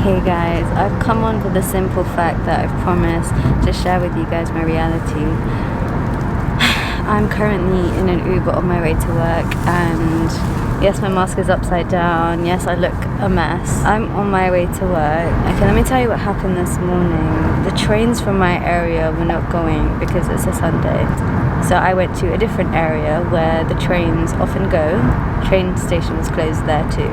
Hey guys, I've come on for the simple fact that I've promised to share with you guys my reality. I'm currently in an Uber on my way to work, and yes, my mask is upside down, yes, I look a mess. I'm on my way to work. Okay, let me tell you what happened this morning. The trains from my area were not going because it's a Sunday. So I went to a different area where the trains often go. Train station was closed there too.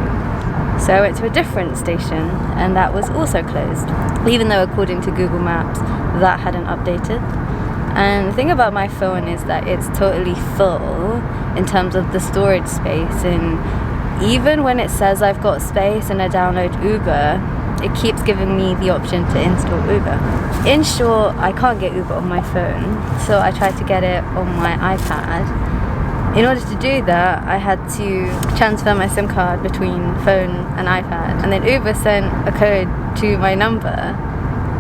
So I went to a different station and that was also closed, even though according to Google Maps that hadn't updated. And the thing about my phone is that it's totally full in terms of the storage space, and even when it says I've got space and I download Uber, it keeps giving me the option to install Uber. In short, I can't get Uber on my phone, so I tried to get it on my iPad. In order to do that, I had to transfer my SIM card between phone and iPad, and then Uber sent a code to my number,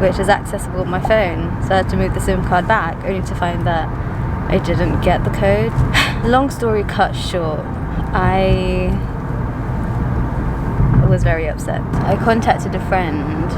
which is accessible on my phone, so I had to move the SIM card back, only to find that I didn't get the code. Long story cut short, I was very upset. I contacted a friend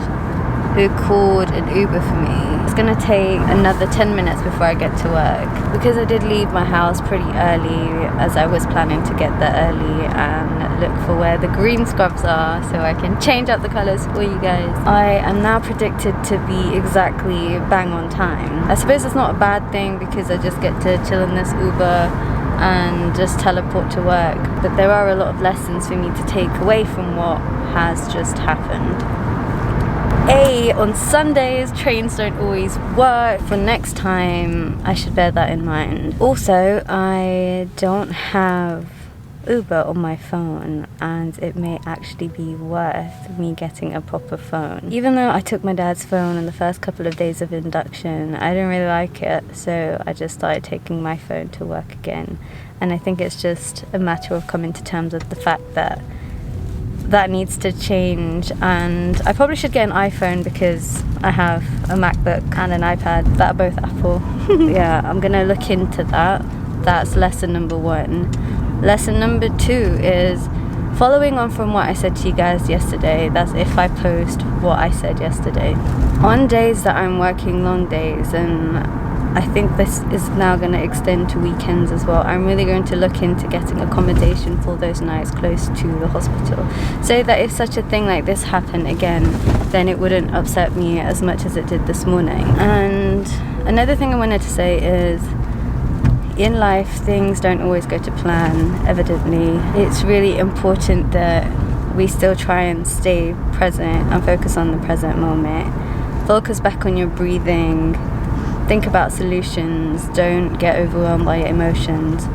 who called an Uber for me. It's gonna take another 10 minutes before I get to work, because I did leave my house pretty early, as I was planning to get there early and look for where the green scrubs are so I can change up the colours for you guys. I am now predicted to be exactly bang on time. I suppose it's not a bad thing because I just get to chill in this Uber and just teleport to work, but there are a lot of lessons for me to take away from what has just happened. On Sundays, trains don't always work. For next time, I should bear that in mind. Also, I don't have Uber on my phone, and it may actually be worth me getting a proper phone. Even though I took my dad's phone in the first couple of days of induction, I didn't really like it, so I just started taking my phone to work again. And I think it's just a matter of coming to terms with the fact that that needs to change, and I probably should get an iPhone because I have a MacBook and an iPad that are both Apple. Yeah, I'm gonna look into that. That's lesson number 1. Lesson number 2 is following on from what I said to you guys yesterday. That's if I post what I said yesterday. On days that I'm working long days, and I think this is now going to extend to weekends as well, I'm really going to look into getting accommodation for those nights close to the hospital, so that if such a thing like this happened again, then it wouldn't upset me as much as it did this morning. And another thing I wanted to say is, in life things don't always go to plan, evidently. It's really important that we still try and stay present and focus on the present moment. Focus back on your breathing. Think about solutions. Don't get overwhelmed by your emotions.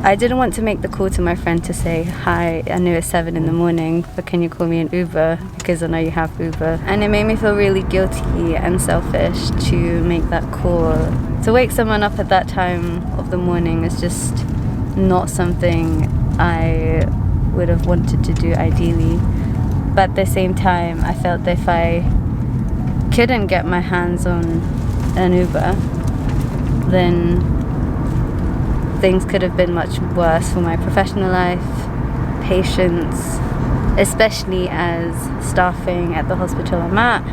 I didn't want to make the call to my friend to say, hi, I know it's 7 in the morning, but can you call me an Uber? Because I know you have Uber. And it made me feel really guilty and selfish to make that call. To wake someone up at that time of the morning is just not something I would have wanted to do ideally. But at the same time, I felt that if I couldn't get my hands on an Uber, then things could have been much worse for my professional life, patients, especially as staffing at the hospital I'm at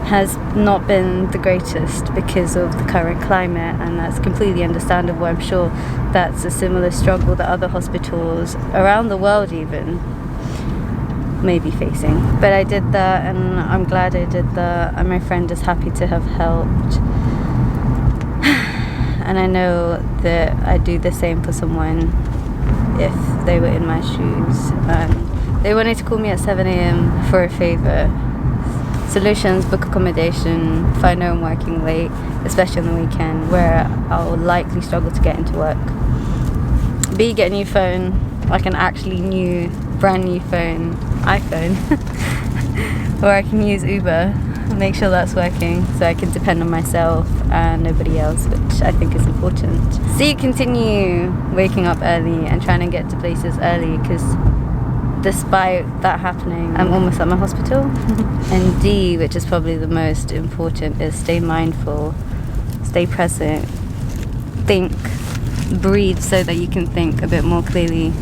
has not been the greatest because of the current climate, and that's completely understandable. I'm sure that's a similar struggle that other hospitals around the world even may be facing. But I did that, and I'm glad I did that, and my friend is happy to have helped. And I know that I'd do the same for someone if they were in my shoes. They wanted to call me at 7 a.m. for a favor. Solutions: book accommodation if I know I'm working late, especially on the weekend where I'll likely struggle to get into work. B, get a new phone, like an actually new, brand new phone, iPhone, where I can use Uber, make sure that's working so I can depend on myself and nobody else, which I think is important. C, continue waking up early and trying to get to places early, because despite that happening, I'm almost at my hospital. And D, which is probably the most important, is stay mindful, stay present, think, breathe so that you can think a bit more clearly.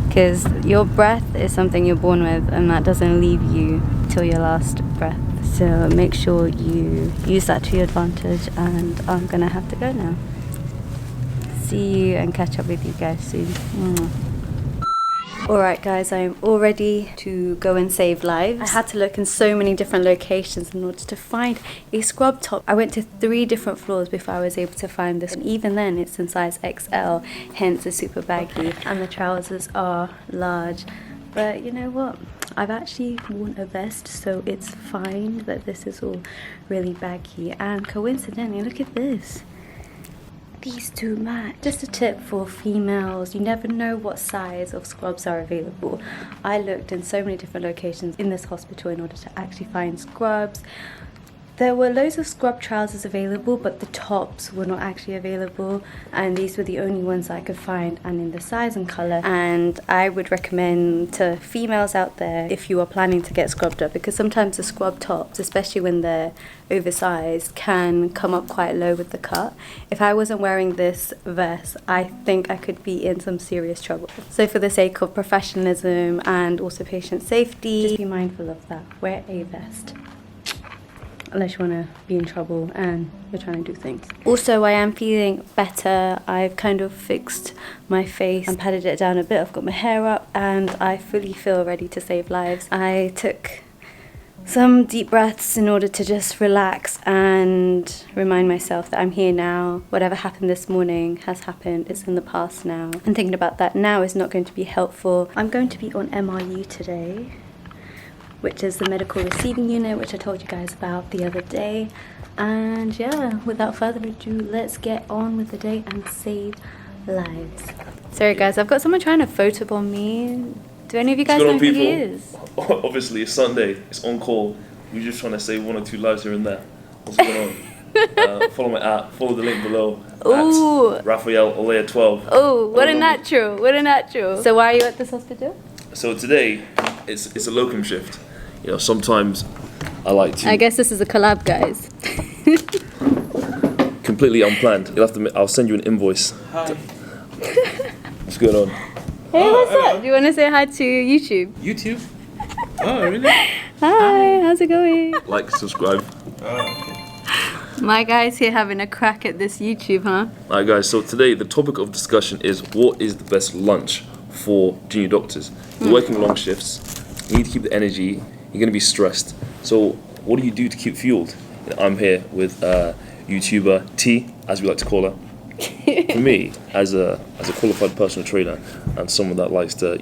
Because your breath is something you're born with, and that doesn't leave you till your last breath. So make sure you use that to your advantage, and I'm gonna have to go now. See you and catch up with you guys soon. Alright guys, I'm all ready to go and save lives. I had to look in so many different locations in order to find a scrub top. I went to 3 different floors before I was able to find this, and even then it's in size XL, hence it's super baggy, and the trousers are large. But you know what? I've actually worn a vest, so it's fine that this is all really baggy. And coincidentally, look at this. These two match. Just a tip for females, you never know what size of scrubs are available. I looked in so many different locations in this hospital in order to actually find scrubs. There were loads of scrub trousers available, but the tops were not actually available, and these were the only ones I could find and in the size and colour. And I would recommend to females out there, if you are planning to get scrubbed up, because sometimes the scrub tops, especially when they're oversized, can come up quite low with the cut. If I wasn't wearing this vest, I think I could be in some serious trouble. So for the sake of professionalism and also patient safety, just be mindful of that. Wear a vest, unless you want to be in trouble and you're trying to do things. Also, I am feeling better. I've kind of fixed my face and patted it down a bit. I've got my hair up and I fully feel ready to save lives. I took some deep breaths in order to just relax and remind myself that I'm here now. Whatever happened this morning has happened. It's in the past now. And thinking about that now is not going to be helpful. I'm going to be on MRU today, which is the medical receiving unit, which I told you guys about the other day. And yeah, without further ado, let's get on with the day and save lives. Sorry guys, I've got someone trying to photobomb me. Do any of you guys know who he is? Obviously, it's Sunday, it's on call. We're just trying to save 1 or 2 lives here and there. What's going on? Follow my app, follow the link below. Ooh. At Raphael Olea 12. Oh, what a natural, what a natural. So why are you at this hospital? So today, it's a locum shift. You know, sometimes I like to... I guess this is a collab, guys. Completely unplanned. You'll have to. I'll send you an invoice. Hi. What's going on? Hey, what's up? Do you want to say hi to YouTube? YouTube? Oh, really? Hi, how's it going? Like, subscribe. Oh, okay. My guy's here having a crack at this YouTube, huh? Alright guys, so today the topic of discussion is what is the best lunch for junior doctors? You're working long shifts, you need to keep the energy, you're going to be stressed. So what do you do to keep fueled? I'm here with YouTuber T, as we like to call her. For me, as a qualified personal trainer and someone that likes to,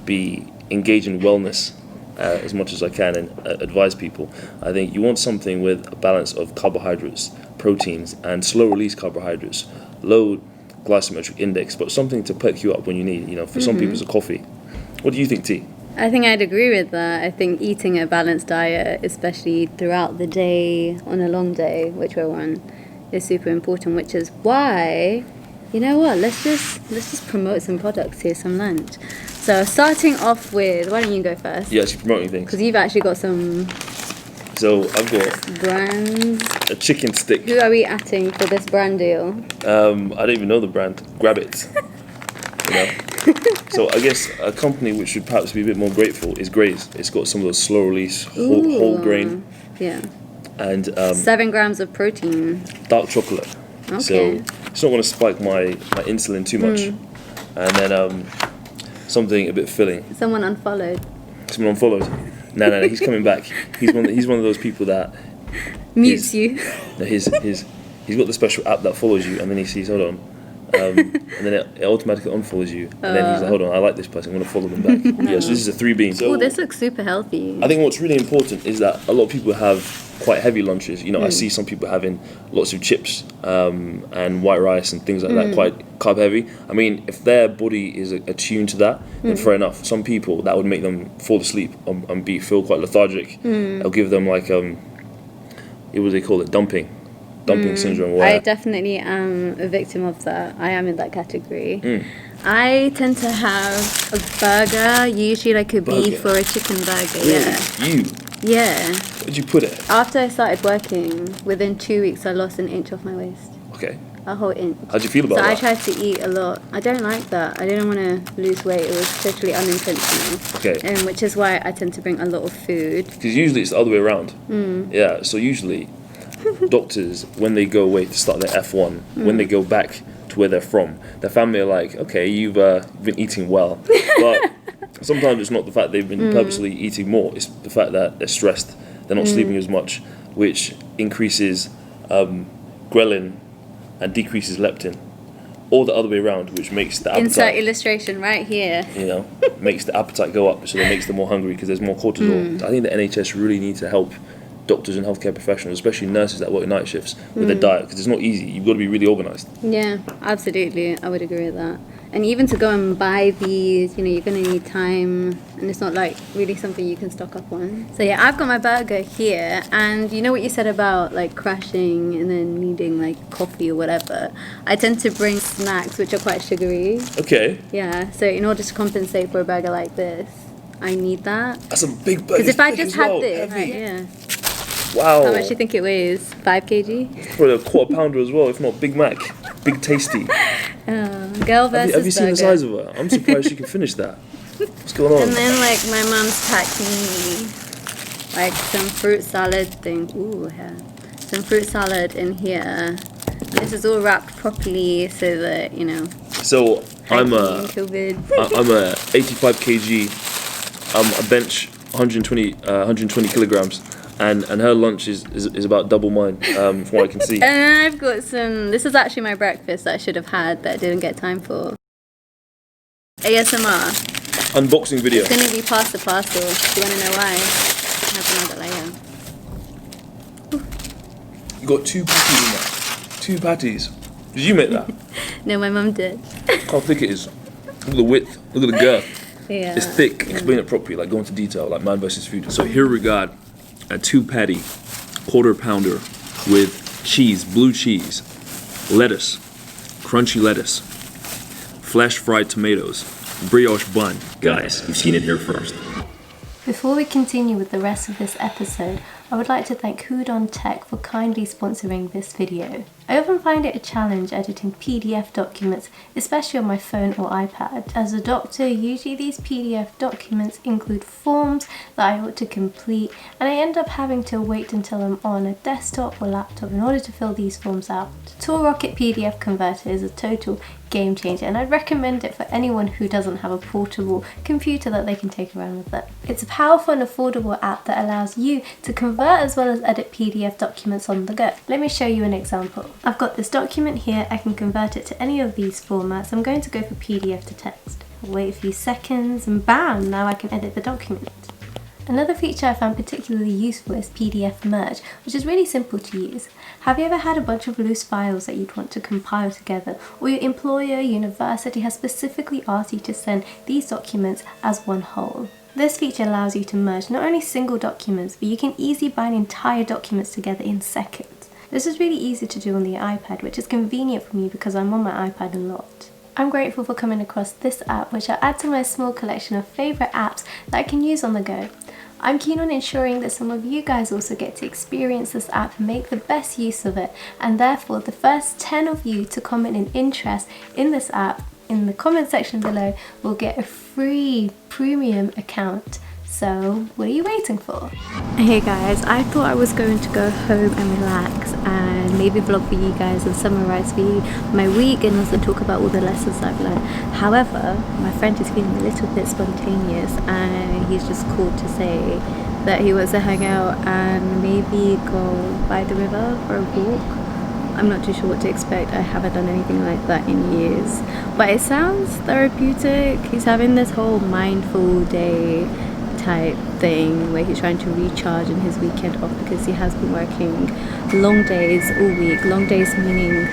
be engaged in wellness as much as I can and advise people, I think you want something with a balance of carbohydrates, proteins, and slow release carbohydrates, low glycemic index, but something to perk you up when you need. For some people it's a coffee. What do you think, T? I think I'd agree with that. I think eating a balanced diet, especially throughout the day, on a long day, which we're on, is super important, which is why, you know what, let's just promote some products here, some lunch. So starting off with, why don't you go first? Yeah, she's promoting things. Because you've actually got some... So I've got... brands. A chicken stick. Who are we atting for this brand deal? I don't even know the brand. Grab it. So I guess a company which should perhaps be a bit more grateful is Graze. It's got some of those slow release, whole grain. Yeah. And 7 grams of protein. dark chocolate. Okay. So it's not going to spike my insulin too much. And then something a bit filling. Someone unfollowed. Someone unfollowed. No, he's coming back. He's one of those people that Mutes you. No, he's got the special app that follows you, and then he sees, hold on, and then it automatically unfollows you, and then he's like, hold on, I like this person, I'm going to follow them back. Yeah, so this is a 3 bean. So Oh, this looks super healthy. I think what's really important is that a lot of people have quite heavy lunches. I see some people having lots of chips and white rice and things like that, quite carb heavy. I mean, if their body is attuned to that, then fair enough. Some people, that would make them fall asleep and feel quite lethargic. It'll give them like, what do they call it, dumping syndrome. Where I definitely am a victim of that. I am in that category. I tend to have a burger, usually like a beef or a chicken burger. Really? Yeah. Yeah. Where'd you put it? After I started working, within 2 weeks I lost an inch off my waist. Okay. a whole inch. How'd you feel about So that? I tried to eat a lot. I don't like that. I didn't want to lose weight. It was totally unintentional. Okay. Which is why I tend to bring a lot of food. Because usually it's the other way around. Yeah, so usually doctors, when they go away to start their F1, when they go back to where they're from, their family are like, okay, you've been eating well. But sometimes it's not the fact they've been purposely eating more, it's the fact that they're stressed, they're not sleeping as much, which increases ghrelin and decreases leptin. Or the other way around, which makes the appetite... Insert illustration right here. You know, makes the appetite go up, so it makes them more hungry because there's more cortisol. I think the NHS really need to help doctors and healthcare professionals, especially nurses that work night shifts, with their diet, because it's not easy. You've got to be really organised. Yeah, absolutely. I would agree with that. And even to go and buy these, you know, you're going to need time, and it's not like really something you can stock up on. So yeah, I've got my burger here, and you know what you said about like crashing and then needing like coffee or whatever. I tend to bring snacks which are quite sugary. Okay. Yeah, so in order to compensate for a burger like this, I need that. That's a big burger. Because if I Thick just as had well, this, heavy. yeah. Wow. How much do you think it weighs? 5 kg? For a quarter pounder as well, if not Big Mac. Big Tasty. Girl versus Have you seen burger. the size of her? I'm surprised she can finish that. What's going on? And then like my mum's packed me like some fruit salad thing. Ooh, yeah. Some fruit salad in here. This is all wrapped properly so that, you know. So I'm COVID. I'm a 85 kg. I bench 120 kilograms. And her lunch is about double mine, from what I can see. And I've got some, this is actually my breakfast that I should have had that I didn't get time for. ASMR. Unboxing video. It's going to be past the parcel. Do you want to know why? It has another layer. You got 2 patties in that. 2 patties. Did you make that? No, my mum did. How thick it is. Look at the width. Look at the girth. Yeah. It's thick. Explain it properly, like go into detail, like man versus food. So here we got a 2 patty, quarter pounder with cheese, blue cheese, lettuce, crunchy lettuce, flash fried tomatoes, brioche bun. Guys, you've seen it here first. Before we continue with the rest of this episode, I would like to thank Houdon Tech for kindly sponsoring this video. I often find it a challenge editing PDF documents, especially on my phone or iPad. As a doctor, usually these PDF documents include forms that I ought to complete, and I end up having to wait until I'm on a desktop or laptop in order to fill these forms out. ToolRocket PDF Converter is a total game changer, and I'd recommend it for anyone who doesn't have a portable computer that they can take around with them. It's a powerful and affordable app that allows you to convert as well as edit PDF documents on the go. Let me show you an example. I've got this document here, I can convert it to any of these formats. I'm going to go for PDF to text. I'll wait a few seconds and bam, now I can edit the document. Another feature I found particularly useful is PDF merge, which is really simple to use. Have you ever had a bunch of loose files that you'd want to compile together, or your employer, university has specifically asked you to send these documents as one whole? This feature allows you to merge not only single documents, but you can easily bind entire documents together in seconds. This is really easy to do on the iPad, which is convenient for me because I'm on my iPad a lot. I'm grateful for coming across this app, which I'll add to my small collection of favourite apps that I can use on the go. I'm keen on ensuring that some of you guys also get to experience this app and make the best use of it, and therefore the first 10 of you to comment an interest in this app in the comment section below will get a free premium account. So what are you waiting for? Hey guys, I thought I was going to go home and relax and maybe vlog for you guys and summarize for you my week and also talk about all the lessons I've learned. However, my friend is feeling a little bit spontaneous and he's just called to say that he wants to hang out and maybe go by the river for a walk. I'm not too sure what to expect. I haven't done anything like that in years, but it sounds therapeutic. He's having this whole mindful day type thing where he's trying to recharge in his weekend off because he has been working long days all week. Long days meaning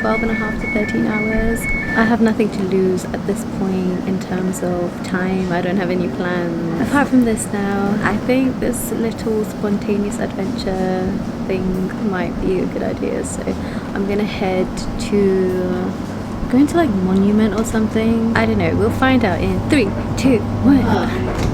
12.5 to 13 hours. I have nothing to lose at this point in terms of time. I don't have any plans. Apart from this now, I think this little spontaneous adventure thing might be a good idea. So I'm gonna head to going to like Monument or something. I don't know, we'll find out in 3, 2, 1.